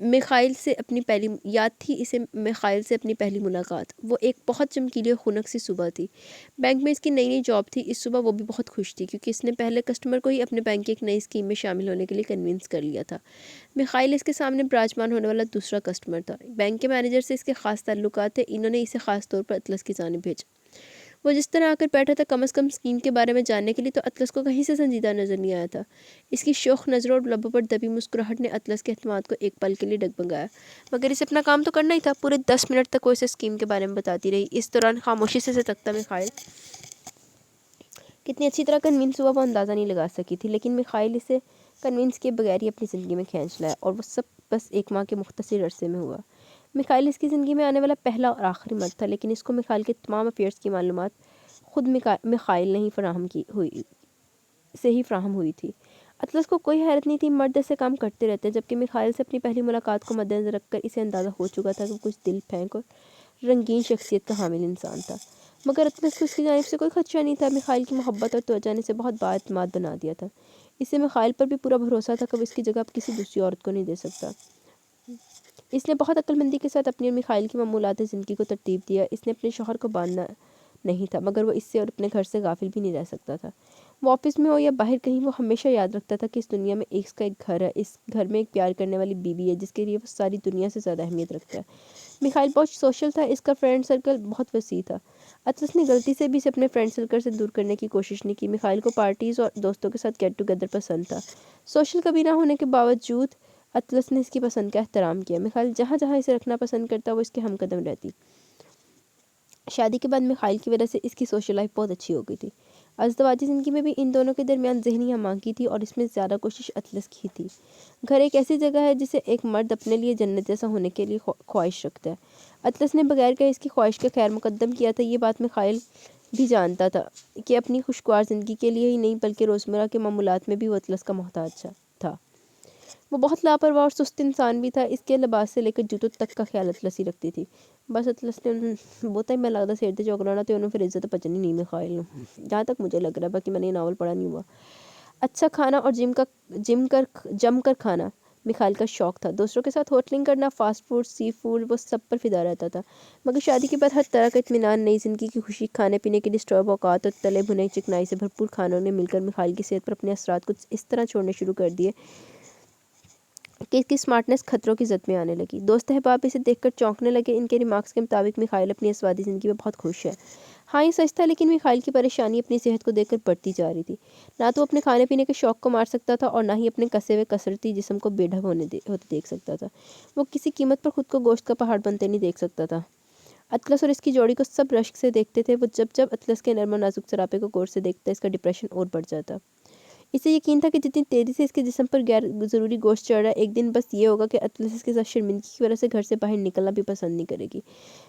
میخائیل سے اپنی پہلی یاد تھی اسے میخائیل سے اپنی پہلی ملاقات۔ وہ ایک بہت چمکیلی اور خنک سی صبح تھی۔ بینک میں اس کی نئی جاب تھی۔ اس صبح وہ بھی بہت خوش تھی کیونکہ اس نے پہلے کسٹمر کو ہی اپنے بینک کی ایک نئی اسکیم میں شامل ہونے کے لیے کنونس کر لیا تھا۔ میخائیل اس کے سامنے براجمان ہونے والا دوسرا کسٹمر تھا۔ بینک کے مینیجر سے اس کے خاص تعلقات تھے، انہوں نے اسے خاص طور پر اطلس کی جانب بھیجا۔ وہ جس طرح آ کر بیٹھا تھا کم از کم اسکیم کے بارے میں جاننے کے لیے، تو اطلس کو کہیں سے سنجیدہ نظر نہیں آیا تھا۔ اس کی شوخ نظروں اور لبوں پر دبی مسکراہٹ نے اطلس کے اعتماد کو ایک پل کے لیے ڈگمگایا، مگر اسے اپنا کام تو کرنا ہی تھا۔ پورے 10 منٹ تک وہ اسے اسکیم کے بارے میں بتاتی رہی۔ اس دوران خاموشی سے تکتا میخائیل کتنی اچھی طرح کنوینس ہوا وہ اندازہ نہیں لگا سکی تھی، لیکن میخائیل اسے کنوینس کیے بغیر ہی اپنی زندگی میں کھینچ لایا، اور وہ سب بس ایک ماہ کے مختصر عرصے میں ہوا۔ میخائیل اس کی زندگی میں آنے والا پہلا اور آخری مرد تھا، لیکن اس کو میخائیل کے تمام افیئرز کی معلومات خود میخائیل نے ہی فراہم ہوئی تھی۔ اطلس کو کوئی حیرت نہیں تھی، مرد ایسے کام کرتے رہتے، جبکہ میخائیل سے اپنی پہلی ملاقات کو مد نظر رکھ کر اسے اندازہ ہو چکا تھا کہ وہ کچھ دل پھینک اور رنگین شخصیت کا حامل انسان تھا، مگر اطلس کو اس کی جانب سے کوئی خدشہ نہیں تھا۔ میخائیل کی محبت اور توجہ نے اسے بہت بااعتماد بنا دیا تھا۔ اسے میخائیل پر بھی پورا بھروسہ تھا کہ وہ اس کی جگہ کسی دوسری عورت کو نہیں دے سکتا۔ اس نے بہت عقل مندی کے ساتھ اپنی اور میخائیل کی معمولات زندگی کو ترتیب دیا۔ اس نے اپنے شوہر کو باندھنا نہیں تھا، مگر وہ اس سے اور اپنے گھر سے غافل بھی نہیں رہ سکتا تھا۔ وہ آفس میں ہو یا باہر کہیں، وہ ہمیشہ یاد رکھتا تھا کہ اس دنیا میں اس کا ایک گھر ہے، اس گھر میں ایک پیار کرنے والی بیوی ہے جس کے لیے وہ ساری دنیا سے زیادہ اہمیت رکھتا ہے۔ میخائیل بہت سوشل تھا، اس کا فرینڈ سرکل بہت وسیع تھا۔ اطلس نے غلطی سے بھی اسے اپنے فرینڈ سرکل سے دور کرنے کی کوشش نہیں کی۔ میخائیل کو پارٹیز اور دوستوں کے ساتھ گیٹ ٹوگیدر پسند تھا۔ سوشل کبھی نہ ہونے کے باوجود اطلس نے اس کی پسند کا احترام کیا۔ میخائیل جہاں جہاں اسے رکھنا پسند کرتا وہ اس کے ہم قدم رہتی۔ شادی کے بعد میخائیل کی وجہ سے اس کی سوشل لائف بہت اچھی ہو گئی تھی۔ ازدواجی زندگی میں بھی ان دونوں کے درمیان ذہنی ہمآہنگی تھی، اور اس میں زیادہ کوشش اطلس کی تھی۔ گھر ایک ایسی جگہ ہے جسے ایک مرد اپنے لیے جنت جیسا ہونے کے لیے خواہش رکھتا ہے۔ اطلس نے بغیر کہے اس کی خواہش کا خیر مقدم کیا تھا۔ یہ بات میخائیل بھی جانتا تھا کہ اپنی خوشگوار زندگی کے لیے ہی نہیں بلکہ روزمرہ کے معمولات میں بھی وہ اطلس کا محتاج تھا۔ وہ بہت لاپرواہ اور سست انسان بھی تھا۔ اس کے لباس سے لے کر جوتوں تک کا خیال اطلس ہی رکھتی تھی۔ بس اطلس نے بہت میں لگتا سیر تے چوکلانا تو انہوں پھر عزت پچنی نہیں میخائیل نو، جہاں تک مجھے لگ رہا ہے، باقی میں نے یہ ناول پڑھا نہیں ہوا۔ اچھا کھانا اور جم کر کھانا میخائیل کا شوق تھا۔ دوسروں کے ساتھ ہوٹلنگ کرنا، فاسٹ فوڈ، سی فوڈ، وہ سب پر فدا رہتا تھا، مگر شادی کے بعد ہر طرح کا اطمینان، نئی زندگی کی خوشی، کھانے پینے کے ڈسٹرب اوقات اور تلے بھنے چکنائی سے بھرپور کھانوں نے مل کر میخائیل کی صحت پر اپنے اثرات کچھ اس طرح چھوڑنے شروع کر دیے کہ اس کی سمارٹنس خطروں کی زد میں آنے لگی۔ دوست احباب اسے دیکھ کر چونکنے لگے۔ ان کے ریمارکس کے مطابق میخائیل اپنی اسوادی زندگی میں بہت خوش ہے۔ ہاں یہ سچ تھا، لیکن میخائیل کی پریشانی اپنی صحت کو دیکھ کر بڑھتی جا رہی تھی۔ نہ تو وہ اپنے کھانے پینے کے شوق کو مار سکتا تھا اور نہ ہی اپنے کسے ہوئے کسرتی جسم کو بے ڈھب ہوتے دیکھ سکتا تھا۔ وہ کسی قیمت پر خود کو گوشت کا پہاڑ بنتے نہیں دیکھ سکتا تھا۔ اطلس اور اس کی جوڑی کو سب رشک سے دیکھتے تھے۔ وہ جب اطلس کے نرم و نازک سراپے کو غور سے دیکھتا، اس کا ڈپریشن اور بڑھ جاتا۔ اسے یقین تھا کہ جتنی تیزی سے اس کے جسم پر غیر ضروری گوشت چڑھ رہا ہے، ایک دن بس یہ ہوگا کہ اطلس اس کے ساتھ شرمندگی کی وجہ سے گھر سے باہر نکلنا بھی پسند نہیں کرے گی۔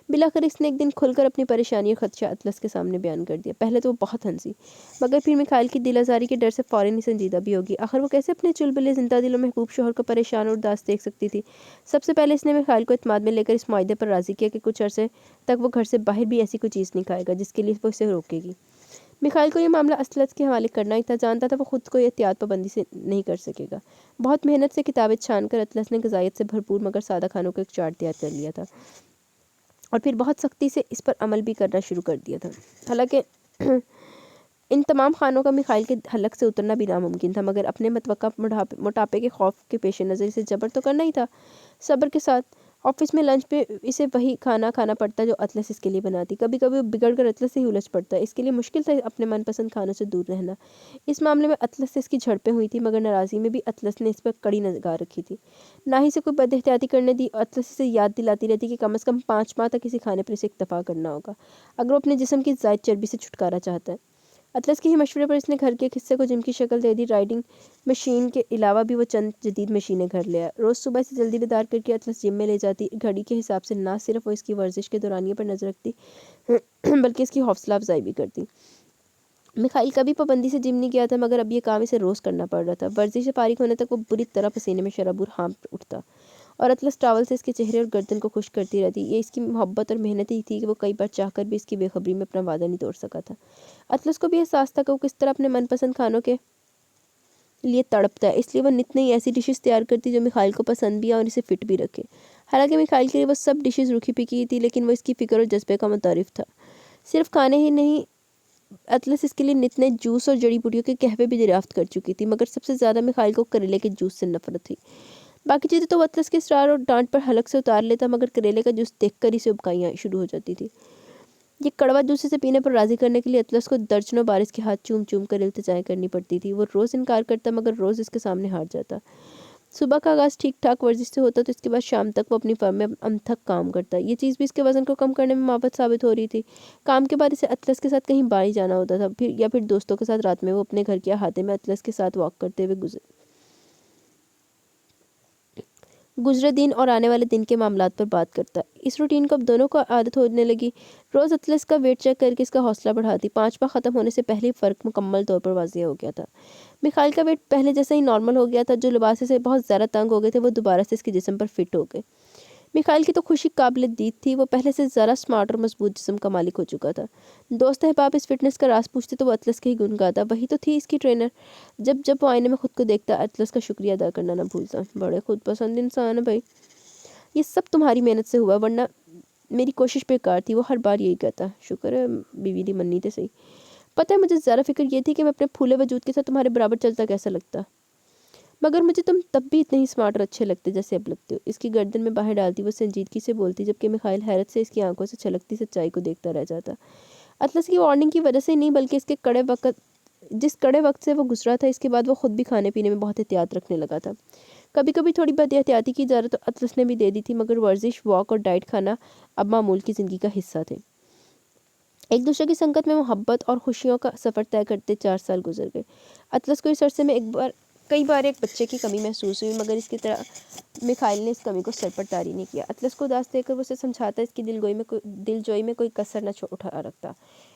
بلاخر اس نے ایک دن کھل کر اپنی پریشانی اور خدشہ اطلس کے سامنے بیان کر دیا۔ پہلے تو وہ بہت ہنسی، مگر پھر میخائیل کی دل آزاری کے ڈر سے فوراً ہی سنجیدہ بھی ہوگی۔ آخر وہ کیسے اپنے چلبلے زندہ دل و محبوب شوہر کو پریشان اور اداس دیکھ سکتی تھی؟ سب سے پہلے اس نے میخائیل کو اعتماد میں لے کر اس معاہدے پر راضی کیا کہ کچھ عرصے تک وہ گھر سے باہر بھی ایسی کوئی چیز نہیں کھائے گا جس کے لیے وہ اسے روکے گی۔ میخائیل کو یہ معاملہ اطلس کے حوالے کرنا ہی تھا۔ جانتا تھا وہ خود کو احتیاط پابندی سے نہیں کر سکے گا۔ بہت محنت سے کتابیں چھان کر اطلس نے غذائیت سے بھرپور مگر سادہ کھانوں کا ایک چارٹ تیار کر لیا تھا، اور پھر بہت سختی سے اس پر عمل بھی کرنا شروع کر دیا تھا۔ حالانکہ ان تمام کھانوں کا میخائیل کے حلق سے اترنا بھی ناممکن تھا، مگر اپنے متوقع موٹاپے کے خوف کے پیش نظر اسے جبر تو کرنا ہی تھا۔ صبر کے ساتھ آفس میں لنچ پہ اسے وہی کھانا کھانا پڑتا جو اطلس اس کے لیے بناتی۔ کبھی کبھی وہ بگڑ کر اطلس سے ہی الجھ پڑتا۔ اس کے لیے مشکل تھا اپنے من پسند کھانوں سے دور رہنا۔ اس معاملے میں اطلس سے اس کی جھڑپیں ہوئی تھیں، مگر ناراضی میں بھی اطلس نے اس پر کڑی نگاہ رکھی تھی، نہ ہی اسے کوئی بد احتیاطی کرنے دی۔ اطلس اسے یاد دلاتی رہتی کہ کم از کم 5 ماہ تک کسی کھانے پر اسے اکتفا کرنا ہوگا اگر وہ اپنے جسم کی زائد چربی سے چھٹکارا چاہتا ہے۔ اطلس کے ہی مشورے پر اس نے گھر کے ایک حصے کو جم کی شکل دے دی۔ رائڈنگ مشین کے علاوہ بھی وہ چند جدید مشینیں گھر لے آیا۔ روز صبح اسے جلدی بیدار کر کے اطلس جم میں لے جاتی۔ گھڑی کے حساب سے نہ صرف وہ اس کی ورزش کے دورانیے پر نظر رکھتی بلکہ اس کی حوصلہ افزائی بھی کرتی۔ میخائیل کبھی پابندی سے جم نہیں گیا تھا، مگر اب یہ کام اسے روز کرنا پڑ رہا تھا۔ ورزش سے فارغ ہونے تک وہ بری طرح پسینے میں شرابور ہانپ اٹھتا، اور اطلس ٹاول سے اس کے چہرے اور گردن کو خشک کرتی رہتی۔ یہ اس کی محبت اور محنت ہی تھی کہ وہ کئی بار چاہ کر بھی اس کی بے خبری میں اپنا وعدہ نہیں توڑ سکا تھا۔ اطلس کو بھی احساس تھا کہ وہ کس طرح اپنے من پسند کھانوں کے لیے تڑپتا ہے، اس لیے وہ نت نئی ایسی ڈشز تیار کرتی جو میخائل کو پسند بھی آئے اور اسے فٹ بھی رکھے۔ حالانکہ میخائل کے لیے وہ سب ڈشز روکھی پھیکی تھی، لیکن وہ اس کی فکر اور جذبے کا متعارف تھا۔ صرف کھانے ہی نہیں، اطلس اس کے لیے نت نئے جوس اور جڑی بوٹیوں کے قہوے بھی دریافت کر چکی تھی، مگر سب سے زیادہ میخائل کو کریلے کے جوس سے نفرت تھی۔ باقی چیزیں تو وہ اطلس کے اصرار اور ڈانٹ پر حلق سے اتار لیتا، مگر کریلے کا جوس دیکھ کر اسے ابکائیاں شروع ہو جاتی تھی۔ یہ کڑوا جوس اسے پینے پر راضی کرنے کے لیے اطلس کو درجنوں بار اس کے ہاتھ چوم چوم کر التجائیں کرنی پڑتی تھی۔ وہ روز انکار کرتا، مگر روز اس کے سامنے ہار جاتا۔ صبح کا آغاز ٹھیک ٹھاک ورزش سے ہوتا تو اس کے بعد شام تک وہ اپنی فرم میں انتھک کام کرتا۔ یہ چیز بھی اس کے وزن کو کم کرنے میں معاون ثابت ہو رہی تھی۔ کام کے بعد اسے اطلس کے ساتھ کہیں باہر جانا ہوتا تھا، پھر دوستوں کے ساتھ رات میں وہ اپنے گھر کے احاطے میں اطلس کے ساتھ واک کرتے ہوئے گزرے دن اور آنے والے دن کے معاملات پر بات کرتا۔ اس روٹین کو اب دونوں کو عادت ہونے لگی۔ روز اطلس کا ویٹ چیک کر کے اس کا حوصلہ بڑھاتی۔ 5 ماہ ختم ہونے سے پہلے ہی فرق مکمل طور پر واضح ہو گیا تھا۔ میخائل کا ویٹ پہلے جیسا ہی نارمل ہو گیا تھا۔ جو لباس سے بہت زیادہ تنگ ہو گئے تھے وہ دوبارہ سے اس کے جسم پر فٹ ہو گئے۔ میخائل کی تو خوشی قابل دید تھی، وہ پہلے سے زیادہ سمارٹ اور مضبوط جسم کا مالک ہو چکا تھا۔ دوست احباب اس فٹنس کا راز پوچھتے تو وہ اطلس کے ہی گن گاتا۔ وہی تو تھی اس کی ٹرینر۔ جب وہ آئینے میں خود کو دیکھتا، اطلس کا شکریہ ادا کرنا نہ بھولتا۔ بڑے خود پسند انسان ہے بھائی، یہ سب تمہاری محنت سے ہوا، ورنہ میری کوشش بیکار تھی۔ وہ ہر بار یہی کہتا۔ شکر ہے بیوی دی منی تے صحیح۔ پتہ ہے مجھے زیادہ فکر یہ تھی کہ میں اپنے پھولے وجود کے ساتھ تمہارے برابر چلتا کیسا لگتا، مگر مجھے تم تب بھی اتنے ہی سمارٹ اور اچھے لگتے جیسے اب لگتے ہو۔ اس کی گردن میں باہیں ڈالتی وہ سنجیدگی سے بولتی، جبکہ میخائل حیرت سے اس کی آنکھوں سے چھلکتی سچائی کو دیکھتا رہ جاتا۔ اطلس کی وارننگ کی وجہ سے نہیں، بلکہ اس کے جس کڑے وقت سے وہ گزرا تھا، اس کے بعد وہ خود بھی کھانے پینے میں بہت احتیاط رکھنے لگا تھا۔ کبھی کبھی تھوڑی بہت احتیاطی کی اجازت تو اطلس نے بھی دے دی تھی، مگر ورزش، واک اور ڈائٹ کھانا اب معمول کی زندگی کا حصہ تھے۔ ایک دوسرے کی سنگت میں محبت اور خوشیوں کا سفر طے کرتے 4 سال گزر گئے۔ اطلس کو اس عرصے میں کئی بار ایک بچے کی کمی محسوس ہوئی، مگر اس کی طرح میخائل نے اس کمی کو سر پر طاری نہیں کیا۔ اطلس کو اداس دیکھ کر وہ اسے سمجھاتا، اس کی دل جوئی میں کوئی کسر نہ اٹھا رکھتا۔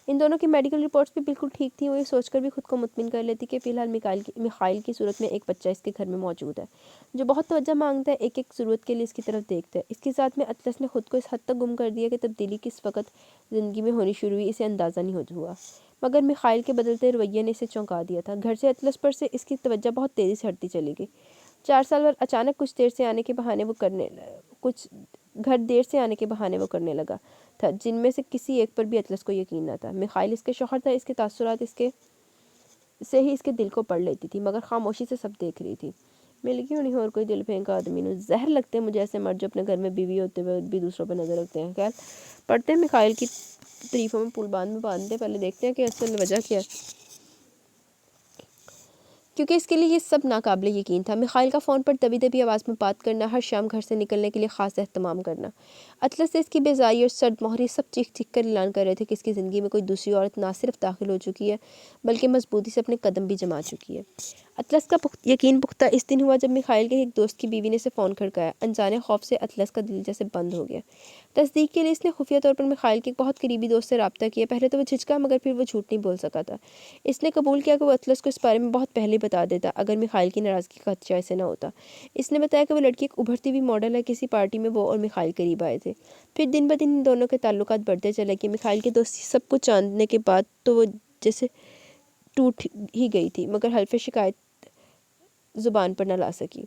ان دونوں کی میڈیکل رپورٹس بھی بالکل ٹھیک تھیں۔ وہ یہ سوچ کر بھی خود کو مطمئن کر لیتی کہ فی الحال میخائل کی صورت میں ایک بچہ اس کے گھر میں موجود ہے، جو بہت توجہ مانگتا ہے، ایک ایک ضرورت کے لیے اس کی طرف دیکھتا ہے۔ اس کی ذات میں اطلس نے خود کو اس حد تک گم کر دیا کہ تبدیلی کس وقت زندگی میں ہونی شروع ہوئی اسے اندازہ نہیں ہوا، مگر میخائل کے بدلتے رویے نے اسے چونکا دیا تھا۔ گھر سے اطلس پر سے اس کی توجہ بہت تیزی سے ہٹتی چلی گئی۔ 4 سال بعد اچانک کچھ گھر دیر سے آنے کے بہانے وہ کرنے لگا تھا، جن میں سے کسی ایک پر بھی اطلس کو یقین نہ تھا۔ میخائل اس کے شوہر تھا، اس کے تاثرات سے ہی اس کے دل کو پڑھ لیتی تھی، مگر خاموشی سے سب دیکھ رہی تھی۔ مل کیوں نہیں اور کوئی دل پھینکا آدمی نو، زہر لگتے ہیں مجھے ایسے مرد جو اپنے گھر میں بیوی ہوتے ہوئے بھی دوسروں پر نظر رکھتے ہیں۔ خیر پڑھتے ہیں میخائل کی تعریفوں میں پول باندھتے، پہلے دیکھتے ہیں کہ اصل وجہ کیا ہے، کیونکہ اس کے لیے یہ سب ناقابل یقین تھا۔ میخائل کا فون پر دبی دبی آواز میں بات کرنا، ہر شام گھر سے نکلنے کے لیے خاص اہتمام کرنا، اطلس سے اس کی بیزاری اور سرد مہری سب چیخ چیخ کر اعلان کر رہے تھے کہ اس کی زندگی میں کوئی دوسری عورت نہ صرف داخل ہو چکی ہے، بلکہ مضبوطی سے اپنے قدم بھی جما چکی ہے۔ اطلس کا یقین پختہ اس دن ہوا جب میخائل کے ایک دوست کی بیوی نے اسے فون کھڑکایا۔ انجانے خوف سے اطلس کا دل جیسے بند ہو گیا۔ تصدیق کے لیے اس نے خفیہ طور پر میخائل کے ایک بہت قریبی دوست سے رابطہ کیا۔ پہلے تو وہ جھجکا، مگر پھر وہ جھوٹ نہیں بول سکا تھا۔ اس نے قبول کیا کہ وہ اطلس کو اس بارے میں بہت پہلے بتا دیتا، اگر میخائل کی ناراضگی کا خدشہ اسے نہ ہوتا۔ اس نے بتایا کہ وہ لڑکی ایک ابھرتی ہوئی ماڈل ہے، کسی پارٹی میں وہ اور میخائل قریب آئے تھے۔ پھر دن بدن ان دونوں کے تعلقات بڑھتے چلے گئے۔ میخائل کے دوست سب کچھ جاننے کے بعد تو وہ جیسے ٹوٹ ہی گئی تھی، مگر حلف شکایت زبان پر نہ لا سکی۔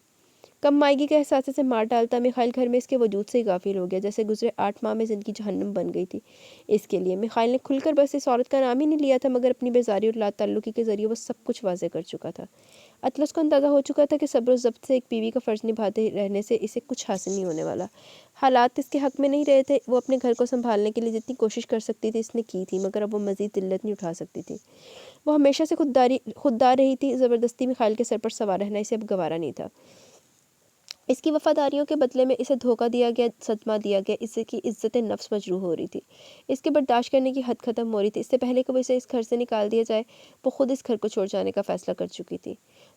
کم مائگی کے احساس سے مار ڈالتا، میخائل گھر میں اس کے وجود سے ہی غافل ہو گیا، جیسے گزرے 8 ماہ میں زندگی جہنم بن گئی تھی اس کے لیے۔ میخائل نے کھل کر بس اس عورت کا نام ہی نہیں لیا تھا، مگر اپنی بیزاری اور لا تعلقی کے ذریعے وہ سب کچھ واضح کر چکا تھا۔ اطلس کو اندازہ ہو چکا تھا کہ صبر و ضبط سے ایک بیوی کا فرض نبھاتے رہنے سے اسے کچھ حاصل نہیں ہونے والا۔ حالات اس کے حق میں نہیں رہے تھے۔ وہ اپنے گھر کو سنبھالنے کے لیے جتنی کوشش کر سکتی تھی اس نے کی تھی، مگر اب وہ مزید ذلت نہیں اٹھا سکتی تھی۔ وہ ہمیشہ سے خوددار رہی تھی، زبردستی میخائل کے سر پر سوار رہنا اسے اب گوارا نہیں تھا۔ اس کی وفاداریوں کے بدلے میں اسے دھوکہ دیا گیا، صدمہ دیا گیا، اس کی عزت نفس مجروح ہو رہی تھی۔ اس کے برداشت کرنے کی حد ختم ہو رہی تھی۔ اس سے پہلے کہ وہ اسے اس گھر سے نکال دیا جائے، وہ خود اس گھر کو چھوڑ جانے کا فیصلہ کر چکی تھی۔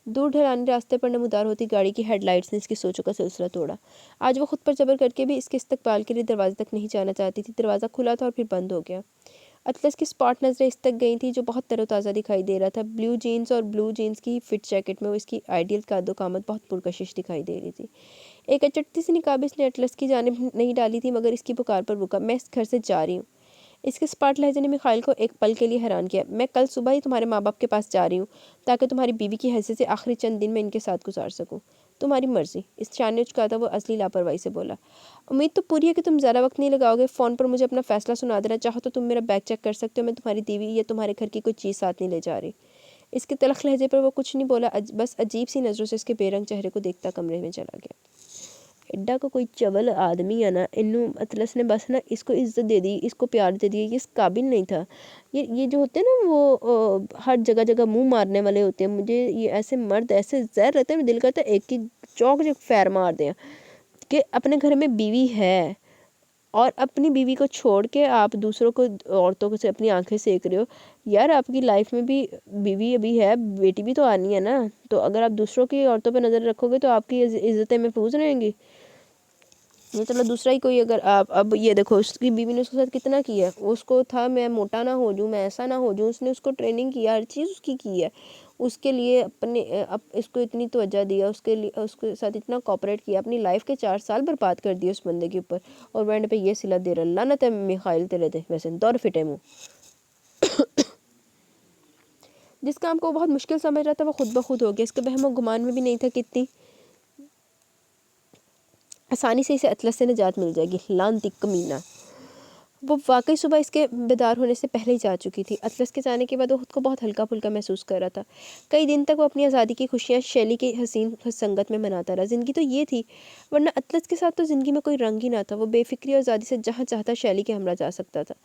دور ڈھلانی راستے پر نمودار ہوتی گاڑی کی ہیڈ لائٹس نے اس کی سوچوں کا سلسلہ توڑا۔ آج وہ خود پر جبر کر کے بھی اس کے استقبال کے لیے دروازے تک نہیں جانا چاہتی تھی۔ دروازہ کھلا تھا اور پھر بند ہو گیا۔ اطلس کی اسپاٹ نظریں اس تک گئی تھیں، جو بہت تر و تازہ دکھائی دے رہا تھا۔ بلیو جینز اور بلو جینز کی فٹ جیکٹ میں وہ اس کی آئیڈیل قد و قامت بہت پرکشش دکھائی دے رہی تھی۔ ایک اچٹتی سی نقاب اس نے اطلس کی جانب نہیں ڈالی تھی، مگر اس کی پکار پر رکا۔ میں اس گھر سے جا رہی ہوں۔ اس کے سپاٹ لہجے نے میخائل کو ایک پل کے لیے حیران کیا۔ میں کل صبح ہی تمہارے ماں باپ کے پاس جا رہی ہوں تاکہ تمہاری بیوی کی حیثیت سے آخری چند دن میں ان کے ساتھ گزار سکوں۔ تمہاری مرضی۔ اس شان نے چکا تھا وہ اصلی لاپرواہی سے بولا۔ امید تو پوری ہے کہ تم زیادہ وقت نہیں لگاؤ گے۔ فون پر مجھے اپنا فیصلہ سنا دینا، چاہو تو تم میرا بیگ چیک کر سکتے ہو، میں تمہاری دیوی یا تمہارے گھر کی کوئی چیز ساتھ نہیں لے جا رہی۔ اس کے تلخ لہجے پر وہ کچھ نہیں بولا، بس عجیب سی نظروں سے اس کے بے رنگ چہرے کو دیکھتا کمرے میں چلا گیا۔ ایڈا کو کوئی چول آدمی ہے نا، انہوں اطلس نے بس نا اس کو عزت دے دی، اس کو پیار دے دی، یہ اس قابل نہیں تھا۔ یہ جو ہوتے ہیں نا وہ ہر جگہ جگہ منہ مارنے والے ہوتے ہیں، مجھے یہ ایسے مرد ایسے زہر رہتے ہیں، دل کرتا ہے ایک کی چوک فیر مار دیں کہ اپنے گھر میں بیوی ہے اور اپنی بیوی کو چھوڑ کے آپ دوسروں کو عورتوں سے اپنی آنکھیں سیک رہے ہو۔ یار آپ کی لائف میں بھی بیوی ابھی ہے، بیٹی بھی تو آنی ہے نا، تو اگر آپ دوسروں کی عورتوں پہ نظر رکھو گے تو آپ کی عزتیں محفوظ رہیں گی۔ یہ چلو دوسرا ہی کوئی، اگر آپ اب یہ دیکھو اس کی بیوی نے اس کے ساتھ کتنا کیا ہے، اس کو تھا میں موٹا نہ ہو جوں، میں ایسا نہ ہو جوں، اس نے اس کو ٹریننگ کیا، ہر چیز اس کی ہے، اس کے لیے اپنے اس کو اتنی توجہ دیا، اس کے لیے اس کے ساتھ اتنا کوپریٹ کیا، اپنی لائف کے 4 سال برباد کر دیے اس بندے کے اوپر، اور وینڈ پہ یہ صلہ دے رہا۔ لعنت ہے میخائل تیرے دے، ویسے دور فٹے منہ۔ جس کام کو وہ بہت مشکل سمجھ رہا تھا وہ خود بخود ہو گیا، اس کے وہم و گمان میں بھی نہیں تھا کہ اتنی آسانی سے اسے اطلس سے نجات مل جائے گی۔ لعنتی کمینہ! وہ واقعی صبح اس کے بیدار ہونے سے پہلے ہی جا چکی تھی۔ اطلس کے جانے کے بعد وہ خود کو بہت ہلکا پھلکا محسوس کر رہا تھا۔ کئی دن تک وہ اپنی آزادی کی خوشیاں شیلی کی حسین سنگت میں مناتا رہا۔ زندگی تو یہ تھی، ورنہ اطلس کے ساتھ تو زندگی میں کوئی رنگ ہی نہ تھا۔ وہ بے فکری اور آزادی سے جہاں چاہتا شیلی کے ہمراہ جا سکتا تھا۔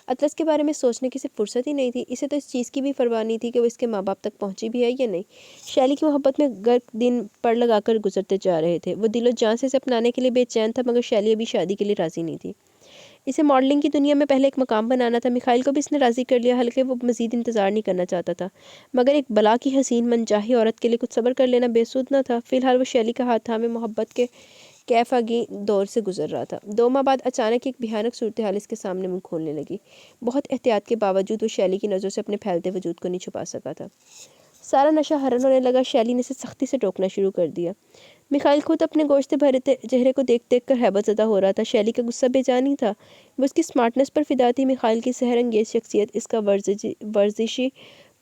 اطلس کے بارے میں سوچنے کی اسے فرصت ہی نہیں تھی۔ اسے تو اس چیز کی بھی پرواہ نہیں تھی کہ وہ اس کے ماں باپ تک پہنچی بھی ہے یا نہیں۔ شیلی کی محبت میں غرق دن پڑ لگا کر گزرتے جا رہے تھے۔ وہ دل و جان سے اسے اپنانے کے لیے بے چین تھا، مگر شیلی ابھی شادی کے لیے راضی نہیں تھی۔ اسے ماڈلنگ کی دنیا میں پہلے ایک مقام بنانا تھا۔ میخائل کو بھی اس نے راضی کر لیا، حالانکہ وہ مزید انتظار نہیں کرنا چاہتا تھا، مگر ایک بلا کی حسین من چاہی عورت کے لیے کچھ صبر کر لینا بے سود نہ تھا۔ فی الحال وہ شیلی کا ہاتھ تھامے محبت کے کیف آگی دور سے گزر رہا تھا۔ 2 ماہ بعد اچانک ایک بھیانک صورتحال اس کے سامنے منہ کھولنے لگی۔ بہت احتیاط کے باوجود وہ شیلی کی نظروں سے اپنے پھیلتے وجود کو نہیں چھپا سکا تھا۔ سارا نشہ حرن ہونے لگا۔ شیلی نے اسے سختی سے ٹوکنا شروع کر دیا۔ میخائل خود اپنے گوشت بھرے چہرے کو دیکھ دیکھ کر ہیبت زدہ ہو رہا تھا۔ شیلی کا غصہ بے جان ہی تھا، وہ اس کی سمارٹنس پر فدا تھی۔ میخائل کی سحر انگیز شخصیت، اس کا ورزشی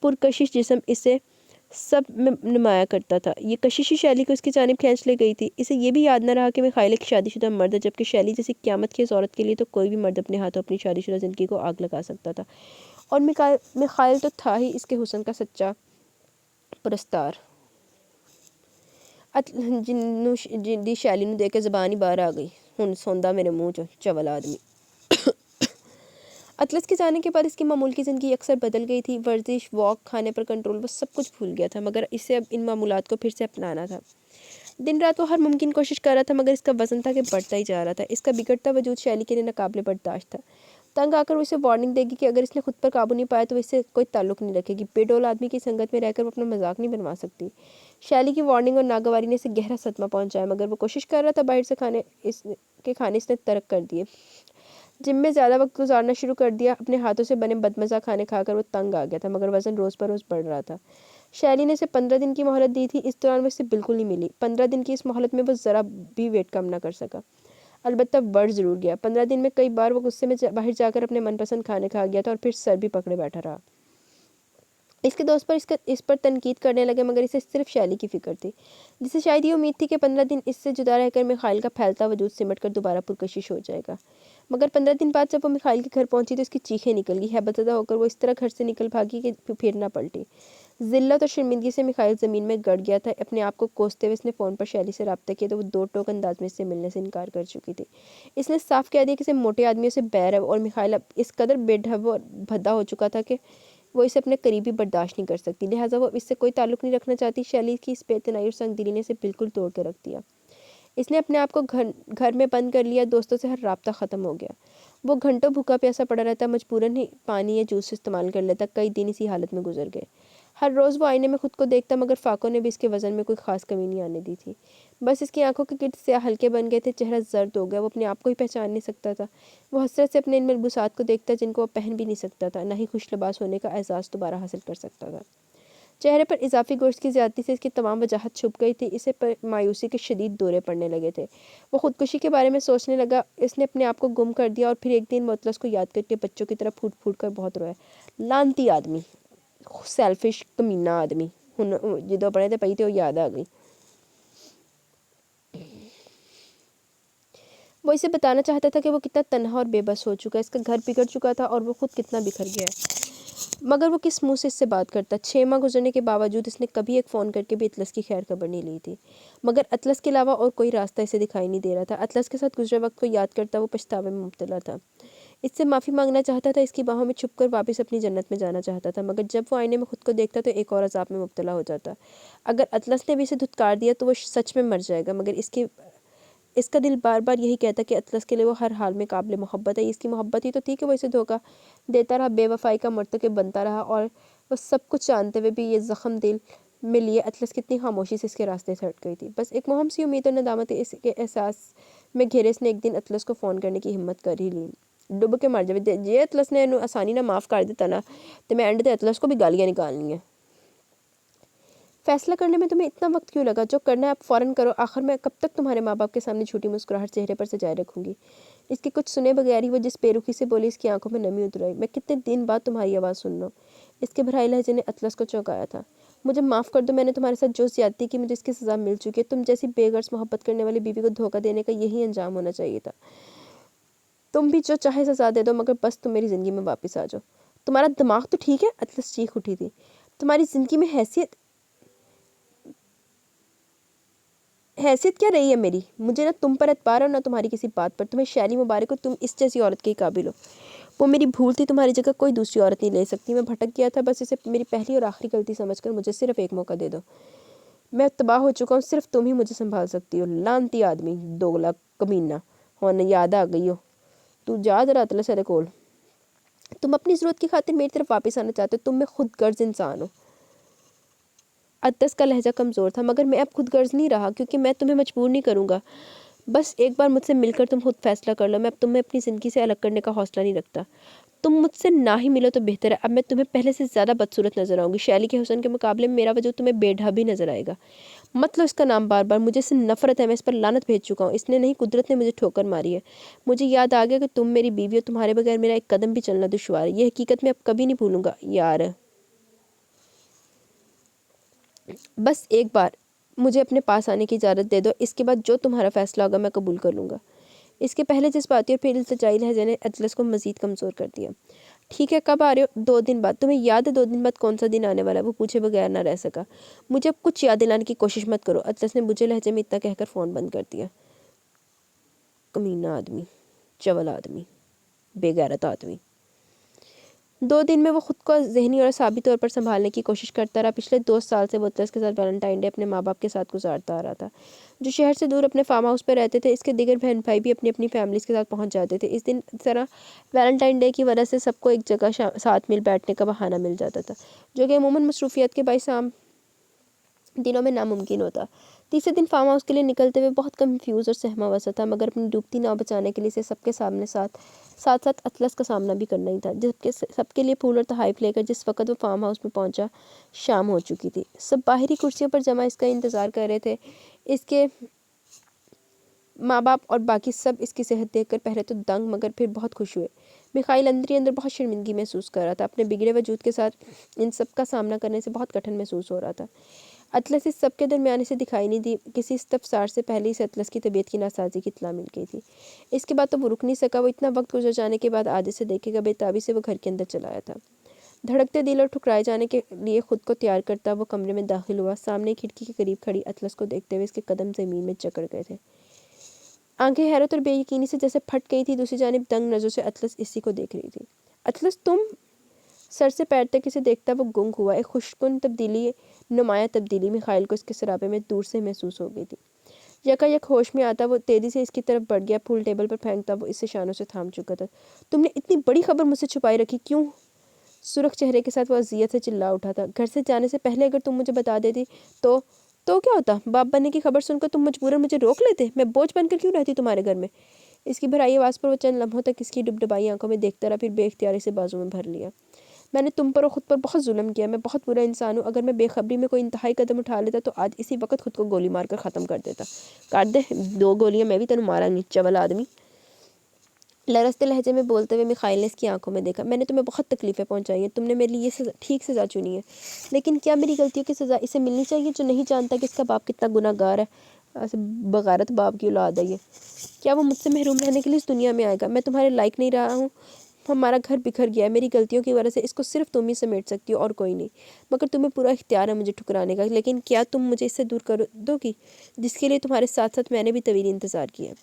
پرکشش جسم اسے سب میں نمایاں کرتا تھا۔ یہ کشش ہی شیلی کو اس کی جانب کھینچ لے گئی تھی۔ اسے یہ بھی یاد نہ رہا کہ میخائل ایک شادی شدہ مرد ہے، جبکہ شیلی جیسی قیامت کی اس عورت کے لیے تو کوئی بھی مرد اپنے ہاتھوں اپنی شادی شدہ زندگی کو آگ لگا سکتا تھا، اور میخائل تو تھا ہی اس کے حسن کا سچا پرستار۔ جی شیلی نو دیکھ کے زبان ہی باہر آ گئی۔ ہن سوندا میرے منہ چو چول آدمی۔ اطلس کے جانے کے بعد اس کی معمول کی زندگی اکثر بدل گئی تھی۔ ورزش، واک، کھانے پر کنٹرول، وہ سب کچھ بھول گیا تھا، مگر اسے اب ان معمولات کو پھر سے اپنانا تھا۔ دن رات وہ ہر ممکن کوشش کر رہا تھا، مگر اس کا وزن تھا کہ بڑھتا ہی جا رہا تھا۔ اس کا بگڑتا وجود شیلی کے لیے ناقابل برداشت تھا۔ تنگ آ کر وہ اسے وارننگ دے گی کہ اگر اس نے خود پر قابو نہیں پایا تو وہ اس سے کوئی تعلق نہیں رکھے گی۔ بے ڈول آدمی کی سنگت میں رہ کر وہ اپنا مذاق نہیں بنوا سکتی۔ شیلی کی وارننگ اور ناگواری نے اسے گہرا صدمہ پہنچایا، مگر وہ کوشش کر رہا تھا۔ باہر سے کھانے اس نے ترک کر دیے، جم میں زیادہ وقت گزارنا شروع کر دیا۔ اپنے ہاتھوں سے بنے بدمزہ کھانے کھا کر وہ تنگ آ گیا تھا، مگر وزن روز پر روز بڑھ رہا تھا۔ شیلی نے اسے 15 دن کی مہلت دی تھی، اس دوران وہ اسے بالکل نہیں ملی۔ 15 دن کی اس مہلت میں وہ ذرا بھی ویٹ کم نہ کر سکا، البتہ بڑھ ضرور گیا۔ 15 دن میں کئی بار وہ غصے میں باہر جا کر اپنے من پسند کھانے کھا گیا تھا، اور پھر سر بھی پکڑے بیٹھا رہا۔ اس کے دوست اس پر تنقید کرنے لگے، مگر اسے صرف شیلی کی فکر تھی، جسے شاید یہ امید تھی کہ 15 دن اس سے جدا رہ کر میخائل کا پھیلتا وجود سمٹ کر دوبارہ پرکشش ہو جائے گا۔ مگر 15 دن بعد جب وہ میخائل کے گھر پہنچی تو اس کی چیخیں نکل گئی۔ ہیبت زدہ ہو کر وہ اس طرح گھر سے نکل بھاگی کہ پھر نہ پلٹی۔ ذلت اور شرمندگی سے میخائل زمین میں گڑ گیا تھا۔ اپنے آپ کو کوستے ہوئے اس نے فون پر شیلی سے رابطہ کیا تو وہ 2 ٹوک انداز میں اس سے ملنے سے انکار کر چکی تھی۔ اس نے صاف کہہ دیا کہ اسے موٹے آدمیوں سے بیر ہے، اور میخائل اب اس قدر بے ڈھب اور بھدا ہو چکا تھا کہ وہ اسے اپنے قریبی برداشت نہیں کر سکتی، لہٰذا وہ اس سے کوئی تعلق نہیں رکھنا چاہتی۔ شیلی کی اس بے اعتنائی اور سنگ دلی نے اسے بالکل توڑ کے رکھ دیا۔ اس نے اپنے آپ کو گھر میں بند کر لیا، دوستوں سے ہر رابطہ ختم ہو گیا۔ وہ گھنٹوں بھوکا پیاسا پڑا رہتا، مجبوراً ہی پانی یا جوس استعمال کر لیتا۔ کئی دن اسی حالت میں گزر گئے۔ ہر روز وہ آئینے میں خود کو دیکھتا، مگر فاقوں نے بھی اس کے وزن میں کوئی خاص کمی نہیں آنے دی تھی۔ بس اس کی آنکھوں کے گرد سیاہ حلقے بن گئے تھے، چہرہ زرد ہو گیا، وہ اپنے آپ کو ہی پہچان نہیں سکتا تھا۔ وہ حسرت سے اپنے ان ملبوسات کو دیکھتا جن کو وہ پہن بھی نہیں سکتا تھا، نہ ہی خوش لباس ہونے کا اعزاز دوبارہ حاصل کر سکتا تھا۔ چہرے پر اضافی گوشت کی زیادتی سے اس کی تمام وجاہت چھپ گئی تھی۔ اسے پر مایوسی کے شدید دورے پڑنے لگے تھے۔ وہ خودکشی کے بارے میں سوچنے لگا۔ اس نے اپنے آپ کو گم کر دیا اور پھر ایک دن وہ اطلس کو یاد کر کے بچوں کی طرح پھوٹ پھوٹ کر بہت رویا۔ لعنتی آدمی، سیلفش کمینہ آدمی، جدو پڑھے تھے پئی تھے وہ یاد آ گئی۔ وہ اسے بتانا چاہتا تھا کہ وہ کتنا تنہا اور بے بس ہو چکا ہے، اس کا گھر بگڑ چکا تھا اور وہ خود کتنا بکھر گیا ہے، مگر وہ کس منہ سے اس سے بات کرتا۔ 6 ماہ گزرنے کے باوجود اس نے کبھی ایک فون کر کے بھی اطلس کی خیر خبر نہیں لی تھی، مگر اطلس کے علاوہ اور کوئی راستہ اسے دکھائی نہیں دے رہا تھا۔ اطلس کے ساتھ گزرے وقت کو یاد کرتا وہ پچھتاوے میں مبتلا تھا۔ اس سے معافی مانگنا چاہتا تھا، اس کی باہوں میں چھپ کر واپس اپنی جنت میں جانا چاہتا تھا، مگر جب وہ آئینے میں خود کو دیکھتا تو ایک اور عذاب میں مبتلا ہو جاتا۔ اگر اطلس نے بھی اسے دھتکار دیا تو وہ سچ میں مر جائے گا، مگر اس کا دل بار بار یہی کہتا کہ اطلس کے لیے وہ ہر حال میں قابل محبت ہے۔ اس کی محبت ہی تو تھی کہ وہ اسے دھوکہ دیتا رہا، بے وفائی کا مرتکب بنتا رہا، اور وہ سب کچھ جانتے ہوئے بھی یہ زخم دل میں لیے اطلس کتنی خاموشی سے اس کے راستے سے ہٹ گئی تھی۔ بس ایک مہم سی امید اور ندامت اس کے احساس میں گھیرے اس نے ایک دن اطلس کو فون کرنے کی ہمت کر ہی لی۔ ڈب کے مر جائے جے اطلس نے آسانی نہ معاف کر دیتا نا تو میں اینڈ تے اطلس کو بھی گالیاں نکالنی ہیں۔ فیصلہ کرنے میں تمہیں اتنا وقت کیوں لگا؟ جو کرنا ہے آپ فوراً کرو، آخر میں کب تک تمہارے ماں باپ کے سامنے جھوٹی مسکراہٹ چہرے پر سجائے رکھوں گی؟ اس کے کچھ سنے بغیر ہی وہ جس بے رخی سے بولی اس کی آنکھوں میں نمی اتر آئی۔ میں کتنے دن بعد تمہاری آواز سن رہا ہوں۔ اس کے بھرائی لہجے نے اطلس کو چونکایا تھا۔ مجھے معاف کر دو، میں نے تمہارے ساتھ جو زیادتی کی مجھے اس کی سزا مل چکی ہے۔ تم جیسی بے غرض محبت کرنے والی بیوی کو دھوکہ دینے کا یہی انجام ہونا چاہیے تھا۔ تم بھی جو چاہے سزا دے دو، مگر بس تم میری زندگی میں واپس آ جاؤ۔ تمہارا دماغ تو ٹھیک ہے؟ اطلس چیخ اٹھی تھی۔ تمہاری زندگی میں حیثیت کیا رہی ہے میری؟ مجھے نہ تم پر اعتبار اور نہ تمہاری کسی بات پر۔ تمہیں شیلی مبارک ہو، تم اس جیسی عورت کے قابل ہو۔ وہ میری بھول تھی، تمہاری جگہ کوئی دوسری عورت نہیں لے سکتی۔ میں بھٹک گیا تھا، بس اسے میری پہلی اور آخری غلطی سمجھ کر مجھے صرف ایک موقع دے دو۔ میں تباہ ہو چکا ہوں، صرف تم ہی مجھے سنبھال سکتی ہو۔ لعنتی آدمی، دوگلا کمینہ، ہونے یاد آ گئی ہو تو جا ذرا اطلس دے کول۔ تم اپنی ضرورت کی خاطر میری طرف واپس آنا چاہتے ہو، تم میں خود غرض انسان ہو۔ اطلس کا لہجہ کمزور تھا، مگر میں اب خود غرض نہیں رہا، کیونکہ میں تمہیں مجبور نہیں کروں گا۔ بس ایک بار مجھ سے مل کر تم خود فیصلہ کر لو۔ میں اب تمہیں اپنی زندگی سے الگ کرنے کا حوصلہ نہیں رکھتا۔ تم مجھ سے نہ ہی ملو تو بہتر ہے۔ اب میں تمہیں پہلے سے زیادہ بدصورت نظر آؤں گی۔ شیلی کے حسن کے مقابلے میں میرا وجود تمہیں بے ڈھا بھی نظر آئے گا۔ مت لو اس کا نام بار بار، مجھے اس سے نفرت ہے، میں اس پر لعنت بھیج چکا ہوں۔ اس نے نہیں، قدرت نے مجھے ٹھوکر ماری ہے۔ مجھے یاد آ گیا کہ تم میری بیوی ہو، تمہارے بغیر میرا ایک قدم بھی چلنا دشوار ہے۔ یہ حقیقت میں اب کبھی نہیں بھولوں گا یار۔ بس ایک بار مجھے اپنے پاس آنے کی اجازت دے دو، اس کے بعد جو تمہارا فیصلہ ہوگا میں قبول کر لوں گا۔ اس کے پہلے جذباتی اور پھر التجائی لہجے نے اطلس کو مزید کمزور کر دیا۔ ٹھیک ہے، کب آ رہے ہو؟ 2 دن بعد۔ تمہیں یاد ہے 2 دن بعد کون سا دن آنے والا ہے؟ وہ پوچھے بغیر نہ رہ سکا۔ مجھے اب کچھ یاد دلانے کی کوشش مت کرو، اطلس نے بجھے لہجے میں اتنا کہہ کر فون بند کر دیا۔ کمینہ آدمی، چول آدمی، بے غیرت آدمی۔ 2 دن میں وہ خود کو ذہنی اور اعصابی طور پر سنبھالنے کی کوشش کرتا رہا۔ پچھلے 2 سال سے وہ اطلس کے ساتھ ویلنٹائن ڈے اپنے ماں باپ کے ساتھ گزارتا آ رہا تھا، جو شہر سے دور اپنے فارم ہاؤس پہ رہتے تھے۔ اس کے دیگر بہن بھائی بھی اپنی اپنی فیملیز کے ساتھ پہنچ جاتے تھے۔ اس دن طرح ویلنٹائن ڈے کی وجہ سے سب کو ایک جگہ ساتھ مل بیٹھنے کا بہانہ مل جاتا تھا، جو کہ عموماً مصروفیات کے باعث عام دنوں میں ناممکن ہوتا۔ تیسرے دن فارم ہاؤس کے لیے نکلتے ہوئے بہت کنفیوز اور سہما وسا تھا، مگر اپنی ڈوبتی ناؤ بچانے کے لیے اسے سب کے سامنے ساتھ اطلس کا سامنا بھی کرنا ہی تھا۔ سب کے لیے پھول اور تحائف لے کر جس وقت وہ فارم ہاؤس میں پہنچا شام ہو چکی تھی۔ سب باہری کرسیوں پر جمع اس کا انتظار کر رہے تھے۔ اس کے ماں باپ اور باقی سب اس کی صحت دیکھ کر پہلے تو دنگ مگر پھر بہت خوش ہوئے۔ میخائیل اندر ہی اندر بہت شرمندگی محسوس کر رہا تھا، اپنے بگڑے وجود کے ساتھ ان سب کا سامنا کرنے سے بہت کٹھن محسوس ہو رہا تھا۔ اطلس اس سب کے درمیان اسے دکھائی نہیں دی۔ کسی استفسار سے پہلے اسے اطلس کی طبیعت کی ناسازی کی اطلاع مل گئی تھی۔ اس کے بعد تو وہ رک نہیں سکا۔ وہ اتنا وقت گزر جانے کے بعد آج اسے دیکھے گا، بے تابی سے وہ گھر کے اندر چلا آیا تھا۔ دھڑکتے دل اور ٹھکرائے جانے کے لیے خود کو تیار کرتا وہ کمرے میں داخل ہوا۔ سامنے کھڑکی کے قریب کھڑی اطلس کو دیکھتے ہوئے اس کے قدم زمین میں جکڑ گئے تھے۔ آنکھیں حیرت اور بے یقینی سے جیسے پھٹ گئی تھی۔ دوسری جانب دنگ نظروں سے اطلس اسی کو دیکھ رہی تھی۔ اطلس تم؟ سر سے پیر تک اسے دیکھتا وہ گنگ ہوا۔ ایک خوشکن تبدیلی، نمایاں تبدیلی میخائیل کو اس کے سراپے میں دور سے محسوس ہو گئی تھی۔ یکایک ہوش میں آتا وہ تیزی سے اس کی طرف بڑھ گیا۔ پھول ٹیبل پر پھینکتا وہ اسے شانوں سے تھام چکا تھا۔ تم نے اتنی بڑی خبر مجھ سے چھپائی رکھی کیوں؟ سرخ چہرے کے ساتھ وہ اذیت سے چلا اٹھا تھا۔ گھر سے جانے سے پہلے اگر تم مجھے بتا دیتی تو کیا ہوتا؟ باپ بننے کی خبر سن کر تم مجبوراً مجھے روک لیتے؟ میں بوجھ بن کر کیوں رہتی تمہارے گھر میں؟ اس کی بھرائی آواز پر وہ چند لمحوں تک اس کی ڈبڈبائی آنکھوں میں دیکھتا رہا، پھر بے اختیاری سے بازو میں بھر لیا۔ میں نے تم پر اور خود پر بہت ظلم کیا، میں بہت برا انسان ہوں، اگر میں بے خبری میں کوئی انتہائی قدم اٹھا لیتا تو آج اسی وقت خود کو گولی مار کر ختم کر دیتا۔ کاٹ دے 2 گولیاں، میں بھی تینوں مارا نہیں چول آدمی۔ لرزتے لہجے میں بولتے ہوئے میخائیل نے اس کی آنکھوں میں دیکھا۔ میں نے تمہیں بہت تکلیفیں پہنچائی ہیں، تم نے میرے لیے یہ سزا ٹھیک سزا چنی ہے، لیکن کیا میری غلطیوں کی سزا اسے ملنی چاہیے جو نہیں جانتا کہ اس کا باپ کتنا گناہ گار ہے؟ ایسے بغیرت باپ کی اولاد ہے یہ۔ کیا وہ مجھ سے محروم رہنے کے لیے اس دنیا میں آئے گا؟ میں تمہارے لائق نہیں رہا ہوں، ہمارا گھر بکھر گیا ہے، میری غلطیوں کی وجہ سے اس کو صرف تم ہی سمیٹ سکتی ہو اور کوئی نہیں، مگر تمہیں پورا اختیار ہے مجھے ٹھکرانے کا، لیکن کیا تم مجھے اس سے دور کر دو گی جس کے لیے تمہارے ساتھ ساتھ میں نے بھی طویل انتظار کیا؟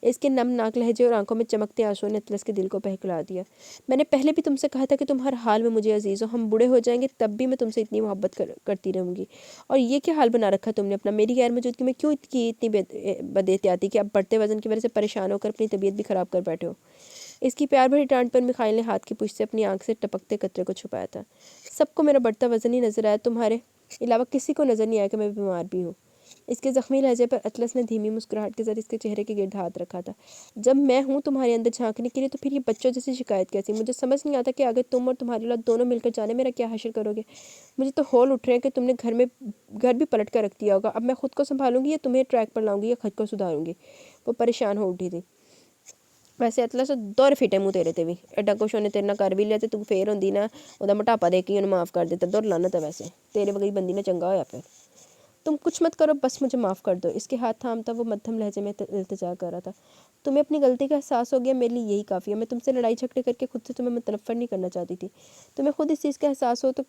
اس کے نم ناک لہجے اور آنکھوں میں چمکتے آنسوؤں نے اطلس کے دل کو بہلا دیا۔ میں نے پہلے بھی تم سے کہا تھا کہ تم ہر حال میں مجھے عزیز ہو، ہم بوڑھے ہو جائیں گے تب بھی میں تم سے اتنی محبت کرتی رہوں گی، اور یہ کیا حال بنا رکھا تم نے اپنا؟ میری غیر موجودگی میں کیوں اتنی بد احتیاطی کہ اب بڑھتے وزن کی وجہ سے پریشان ہو کر اپنی طبیعت بھی خراب کر بیٹھے ہو؟ اس کی پیار بھری ڈانٹ پر میخائیل نے ہاتھ کی پشت سے اپنی آنکھ سے ٹپکتے قطرے کو چھپایا تھا۔ سب کو میرا بڑھتا وزن ہی نظر آیا، تمہارے علاوہ کسی کو نظر نہیں آیا کہ میں بیمار بھی ہوں۔ اس کے زخمی لہجے پر اطلس نے دھیمی مسکراہٹ کے ساتھ اس کے چہرے کے گرد ہاتھ رکھا تھا۔ جب میں ہوں تمہارے اندر جھانکنے کے لیے تو پھر یہ بچوں جیسی شکایت کیسی؟ مجھے سمجھ نہیں آتا کہ اگر تم اور تمہاری اولاد دونوں مل کر جانے میرا کیا حشر کرو گے؟ مجھے تو ہول اٹھ رہے ہیں کہ تم نے گھر بھی پلٹ کر رکھ دیا ہوگا۔ اب میں خود کو سنبھالوں گی یا تمہیں ٹریک پر لاؤں گی یا خود کو سدھاروں گی؟ وہ پریشان ہو اٹھی تھی۔ ویسے اطلس دور فٹے منہ تیرے تے بھی ایڈا کچھ انہیں تیرے نہ کر بھی لیا تے تو پھر ہوندی نا وہ موٹاپا دے کے انہیں معاف کر دیتا، دور لعنت ہے ویسے تیرے وگی بندی نے چنگا ہویا پھر۔ تم کچھ مت کرو، بس مجھے معاف کر دو۔ اس کے ہاتھ تھامتا وہ مدھم لہجے میں التجا کر رہا تھا۔ تمہیں اپنی غلطی کا احساس ہو گیا، میرے لیے یہی کافی ہے۔ میں تم سے لڑائی جھگڑے کر کے خود سے تمہیں متنفر نہیں کرنا چاہتی تھی، تمہیں خود اس چیز کا احساس ہو تو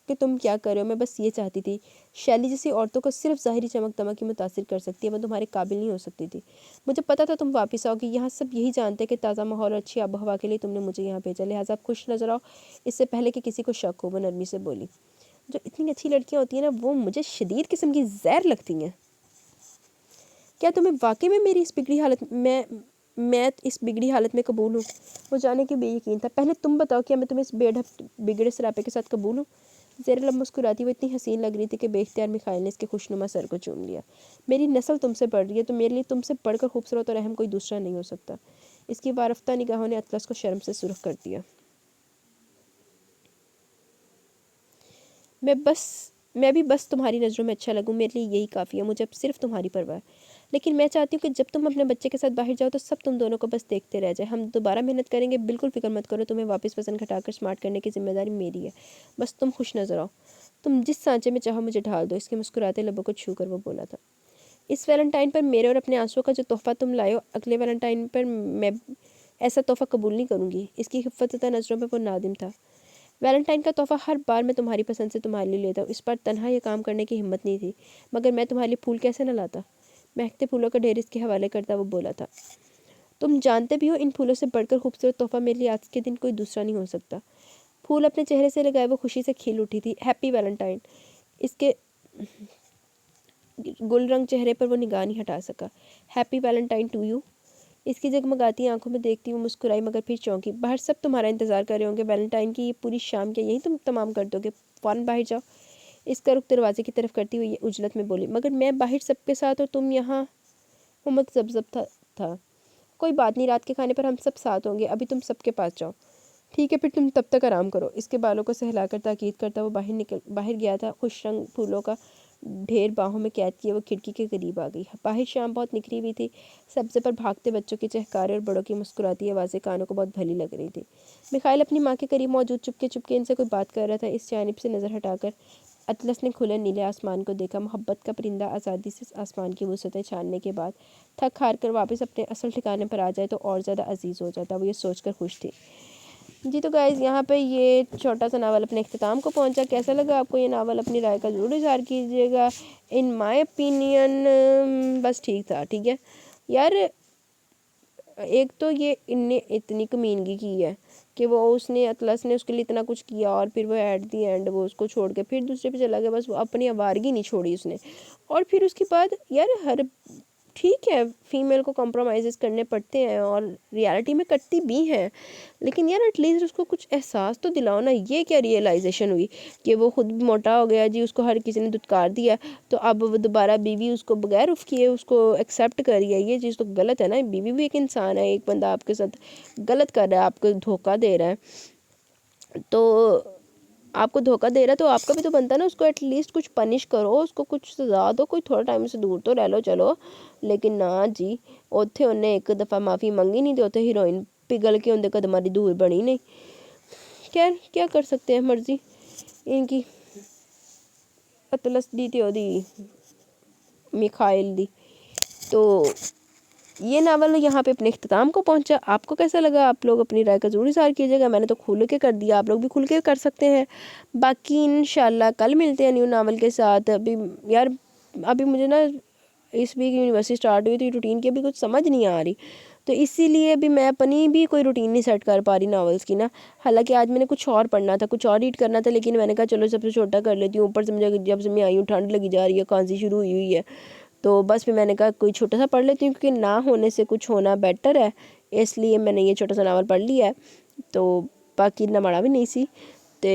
کہ تم کیا کر رہے ہو۔ میں بس یہ چاہتی تھی، شیلی جیسی عورتوں کو صرف ظاہری چمک دمک ہی متاثر کر سکتی ہے، وہ تمہارے قابل نہیں ہو سکتی تھی۔ مجھے پتا تھا تم واپس آؤ گی، یہاں سب یہی جانتے ہیں کہ تازہ ماحول اور اچھی آب و ہوا کے لیے تم نے مجھے یہاں بھیجا، لہٰذا آپ خوش نظر آؤ اس سے پہلے کہ کسی کو شک ہو۔ وہ نرمی سے بولی۔ جو اتنی اچھی لڑکیاں ہوتی ہیں نا وہ مجھے شدید قسم کی زہر لگتی ہیں۔ کیا تمہیں واقعی میں میری اس بگڑی حالت میں قبول ہوں؟ وہ جانے کے بے یقین تھا۔ پہلے تم بتاؤ کیا میں تمہیں اس بے ڈھب بگڑے سراپے کے ساتھ قبول ہوں؟ زیر لب مسکراتی وہ اتنی حسین لگ رہی تھی کہ بے اختیار میخائیل نے اس کے خوشنما سر کو چوم لیا۔ میری نسل تم سے بڑھ رہی ہے تو میرے لیے تم سے بڑھ کر خوبصورت اور اہم کوئی دوسرا نہیں ہو سکتا۔ اس کی وارفتہ نگاہوں نے اطلس کو شرم سے سرخ کر دیا۔ میں بھی بس تمہاری نظروں میں اچھا لگوں، میرے لیے یہی کافی ہے، مجھے اب صرف تمہاری پرواہ ہے۔ لیکن میں چاہتی ہوں کہ جب تم اپنے بچے کے ساتھ باہر جاؤ تو سب تم دونوں کو بس دیکھتے رہ جائیں، ہم دوبارہ محنت کریں گے، بالکل فکر مت کرو، تمہیں واپس وزن گھٹا کر سمارٹ کرنے کی ذمہ داری میری ہے، بس تم خوش نظر آؤ، تم جس سانچے میں چاہو مجھے ڈھال دو۔ اس کے مسکراتے لبوں کو چھو کر وہ بولا تھا۔ اس ویلنٹائن پر میرے اور اپنے آنسوؤں کا جو تحفہ تم لائے ہو، اگلے ویلنٹائن پر میں ایسا تحفہ قبول نہیں کروں گی۔ اس کی خفت زدہ نظروں پہ وہ نادم تھا۔ ویلنٹائن کا تحفہ ہر بار میں تمہاری پسند سے تمہارے لیے لیتا ہوں، اس بار تنہا یہ کام کرنے کی ہمت نہیں تھی، مگر میں تمہارے لیے پھول کیسے نہ لاتا؟ مہکتے پھولوں کا ڈھیر اس کے حوالے کرتا وہ بولا تھا۔ تم جانتے بھی ہو ان پھولوں سے بڑھ کر خوبصورت تحفہ میرے لیے آج کے دن کوئی دوسرا نہیں ہو سکتا۔ پھول اپنے چہرے سے لگائے وہ خوشی سے کھل اٹھی تھی۔ Happy Valentine. اس کے گل رنگ چہرے پر وہ نگاہ نہیں ہٹا سکا۔ Happy Valentine to you. اس کی جگمگاتی آنکھوں میں دیکھتی وہ مسکرائی مگر پھر چونکی۔ باہر سب تمہارا انتظار کر رہے ہوں گے، ویلنٹائن کی یہ پوری شام کیا یہی تم تمام کر دو گے؟ فوراً باہر جاؤ۔ اس کا رخ دروازے کی طرف کرتی ہوئی یہ عجلت میں بولی۔ مگر میں باہر سب کے ساتھ اور تم یہاں؟ وہ متذبذب تھا۔ کوئی بات نہیں، رات کے کھانے پر ہم سب ساتھ ہوں گے، ابھی تم سب کے پاس جاؤ۔ ٹھیک ہے پھر تم تب تک آرام کرو۔ اس کے بالوں کو سہلا کر تاکید کرتا وہ باہر گیا تھا۔ خوش رنگ پھولوں کا ڈھیر باہوں میں قید کیے وہ کھڑکی کے قریب آ گئی۔ باہر شام بہت نکھری ہوئی تھی، سبزے پر بھاگتے بچوں کی چہکارے اور بڑوں کی مسکراتی آوازیں کانوں کو بہت بھلی لگ رہی تھی۔ میخائیل اپنی ماں کے قریب موجود چپکے چپکے ان سے کوئی بات کر رہا تھا۔ اس جانب سے نظر ہٹا کر اطلس نے کھلے نیلے آسمان کو دیکھا۔ محبت کا پرندہ آزادی سے آسمان کی وسعتیں چھاننے کے بعد تھک ہار کر واپس اپنے اصل ٹھکانے پر آ جائے تو اور زیادہ عزیز ہو جاتا، وہ یہ سوچ کر خوش تھی۔ جی تو گائز یہاں پہ یہ چھوٹا سا ناول اپنے اختتام کو پہنچا۔ کیسا لگا آپ کو یہ ناول؟ اپنی رائے کا ضرور اظہار کیجیے گا۔ ان مائی اوپینین بس ٹھیک تھا۔ ٹھیک ہے یار، ایک تو یہ ان نے اتنی کمینگی کی ہے کہ وہ اطلس نے اس کے لیے اتنا کچھ کیا اور پھر وہ ایٹ دی اینڈ وہ اس کو چھوڑ کے پھر دوسرے پہ چلا گیا، بس وہ اپنی آوارگی نہیں چھوڑی اس نے۔ اور پھر اس کے بعد یار ٹھیک ہے فیمیل کو کمپرومائزز کرنے پڑتے ہیں اور ریالٹی میں کرتی بھی ہیں، لیکن یار ایٹ لیسٹ اس کو کچھ احساس تو دلاؤ نا۔ یہ کیا ریئلائزیشن ہوئی کہ وہ خود موٹا ہو گیا جی، اس کو ہر کسی نے دھتکار دیا تو اب وہ دوبارہ بیوی اس کو بغیر اف کیے اس کو ایکسیپٹ کر رہی ہے؟ یہ چیز تو غلط ہے نا۔ بیوی بھی ایک انسان ہے، ایک بندہ آپ کے ساتھ غلط کر رہا ہے، آپ کو دھوکہ دے رہا ہے، تو آپ کو دھوکہ دے رہا ہے تو آپ کا بھی تو بنتا ہے نا اس کو ایٹ لیسٹ کچھ پنش کرو، اس کو کچھ سزا دو، کوئی تھوڑا ٹائم سے دور تو رہ لو چلو، لیکن نہ جی اوتھے انہیں ایک دفعہ معافی منگی نہیں، تو اوتھے ہیروئن پگھل کے اندر قدماں دی دور بنی نہیں۔ خیر کیا کر سکتے ہیں، مرضی ان کی، اطلس دی تے دی میخائل دی۔ تو یہ ناول یہاں پہ اپنے اختتام کو پہنچا۔ آپ کو کیسا لگا؟ آپ لوگ اپنی رائے کا ضرور اظہار کیجیے گا، میں نے تو کھل کے کر دیا، آپ لوگ بھی کھل کے کر سکتے ہیں۔ باقی انشاءاللہ کل ملتے ہیں نیو ناول کے ساتھ۔ ابھی مجھے نا اس ویک یونیورسٹی سٹارٹ ہوئی، تو یہ روٹین کی ابھی کچھ سمجھ نہیں آ رہی، تو اسی لیے ابھی میں اپنی بھی کوئی روٹین نہیں سیٹ کر پا رہی ناولس کی نا۔ حالانکہ آج میں نے کچھ اور پڑھنا تھا، کچھ اور ریڈ کرنا تھا، لیکن میں نے کہا چلو سب سے چھوٹا کر لیتی ہوں، اوپر سے مجھے جب سے میں آئی ہوں ٹھنڈ لگی جا رہی ہے، کھانسی شروع ہوئی ہے، تو بس پھر میں نے کہا کوئی چھوٹا سا پڑھ لیتی ہوں، کیونکہ نہ ہونے سے کچھ ہونا بیٹر ہے، اس لیے میں نے یہ چھوٹا سا ناول پڑھ لیا ہے۔ تو باقی اتنا مڑا بھی نہیں سی، تو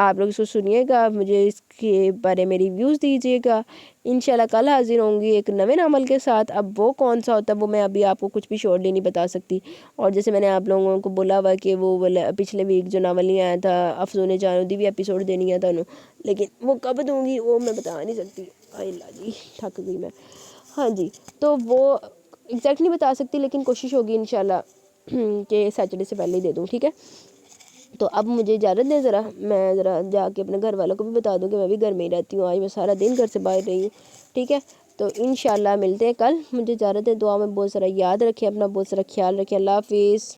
آپ لوگ اس کو سنیے گا، مجھے اس کے بارے میں ریویوز دیجیے گا۔ انشاءاللہ کل حاضر ہوں گی ایک نئے ناول کے ساتھ۔ اب وہ کون سا ہوتا ہے وہ میں ابھی آپ کو کچھ بھی شورلی نہیں بتا سکتی، اور جیسے میں نے آپ لوگوں کو بولا ہوا کہ وہ پچھلے ویک جو ناول نہیں آیا تھا افسونے جانو دی بھی ایپیسوڈ دینی ہے تانوں، لیکن وہ کب دوں گی وہ میں بتا نہیں سکتی۔ ہائے اللہ جی تھک گئی میں، ہاں جی، تو وہ ایگزیکٹ نہیں بتا سکتی، لیکن کوشش ہوگی انشاءاللہ کہ سیٹرڈے سے پہلے ہی دے دوں، ٹھیک ہے؟ تو اب مجھے اجازت دیں، میں ذرا جا کے اپنے گھر والوں کو بھی بتا دوں کہ میں بھی گھر میں ہی رہتی ہوں، آج میں سارا دن گھر سے باہر رہی ہوں، ٹھیک ہے؟ تو انشاءاللہ ملتے ہیں کل، مجھے اجازت ہے، دعا میں بہت سارا یاد رکھیں، اپنا بہت سارا خیال رکھیں، اللہ حافظ۔